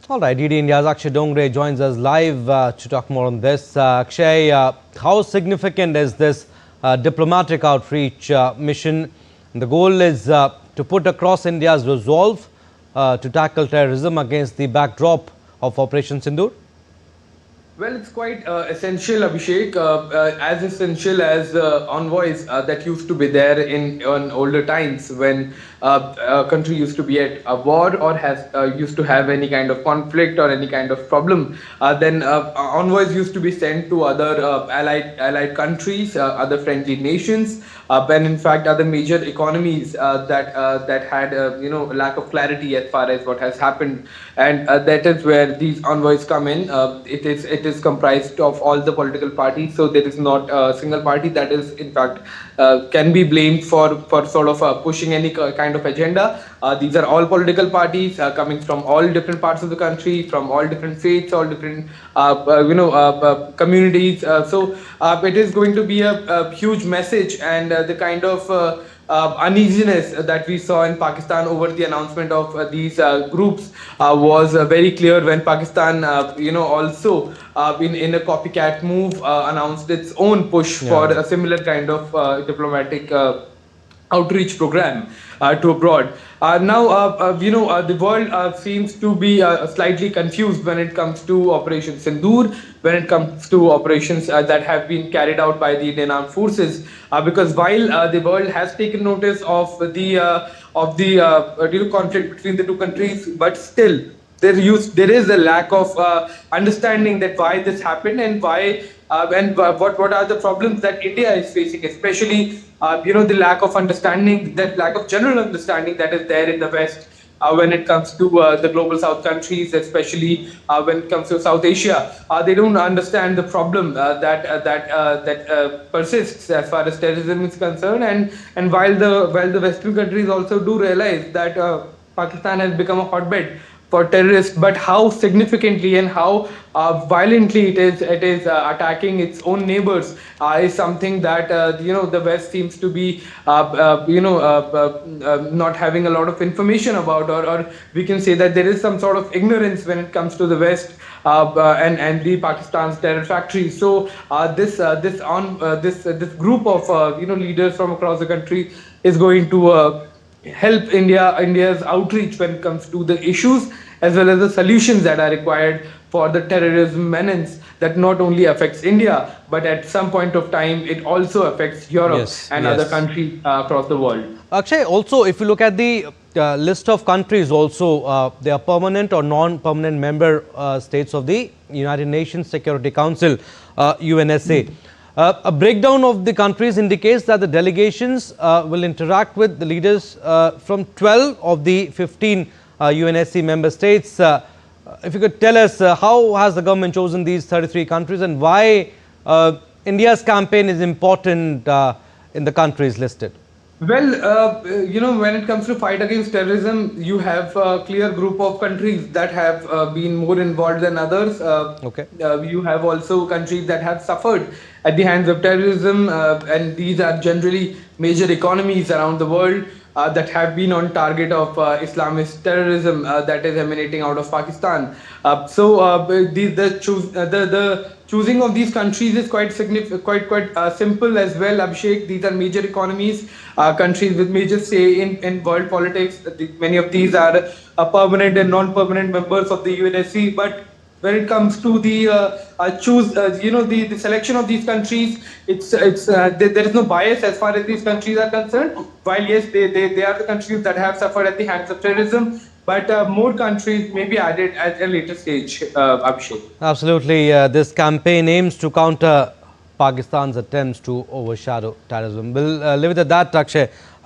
All right, DD India's Akshay Dongre joins us live to talk more on this. Akshay, how significant is this diplomatic outreach mission? The goal is to put across India's resolve to tackle terrorism against the backdrop of Operation Sindoor. Well, it's quite essential, Abhishek, as essential as envoys that used to be there in older times when a country used to be at a war or has used to have any kind of conflict or any kind of problem. Then envoys used to be sent to other allied countries, other friendly nations, and in fact other major economies that had lack of clarity as far as what has happened, and that is where these envoys come in. It is comprised of all the political parties, so there is not a single party that is in fact can be blamed for sort of pushing any kind of agenda. These are all political parties coming from all different parts of the country, from all different faiths, all different communities. So it is going to be a huge message, and the kind of uneasiness that we saw in Pakistan over the announcement of these groups was very clear when Pakistan, also in a copycat move, announced its own push for a similar kind of diplomatic outreach program to abroad. The world seems to be slightly confused when it comes to Operation Sindoor, when it comes to operations that have been carried out by the Indian Armed Forces, because while the world has taken notice of the conflict between the two countries, but still there is a lack of understanding that why this happened and why and what are the problems that India is facing, especially the lack of understanding, that lack of general understanding that is there in the West when it comes to the global South countries, especially when it comes to South Asia. They don't understand the problem that persists as far as terrorism is concerned, and while the Western countries also do realize that Pakistan has become a hotbed for terrorists, but how significantly and how violently it is attacking its own neighbors is something that the West seems to be not having a lot of information about, or we can say that there is some sort of ignorance when it comes to the West and the Pakistan's terror factory. So this group of leaders from across the country is going to help India's outreach when it comes to the issues as well as the solutions that are required for the terrorism menace that not only affects India, but at some point of time it also affects Europe and other countries across the world. Akshay, also if you look at the list of countries, also they are permanent or non-permanent member states of the United Nations Security Council, UNSA. A breakdown of the countries indicates that the delegations will interact with the leaders from 12 of the 15 UNSC member states. If you could tell us how has the government chosen these 33 countries and why India's campaign is important in the countries listed? Well, when it comes to fight against terrorism, you have a clear group of countries that have been more involved than others. You have also countries that have suffered at the hands of terrorism, and these are generally major economies around the world that have been on target of Islamist terrorism that is emanating out of Pakistan. The choosing of these countries is quite simple as well, Abhishek. These are major economies, countries with major say in world politics. Many of these are permanent and non-permanent members of the UNSC, but when it comes to the the selection of these countries, there is no bias as far as these countries are concerned. While yes, they are the countries that have suffered at the hands of terrorism, but more countries may be added at a later stage, Abhishek. Absolutely. This campaign aims to counter Pakistan's attempts to overshadow terrorism. We'll leave it at that, Akshay.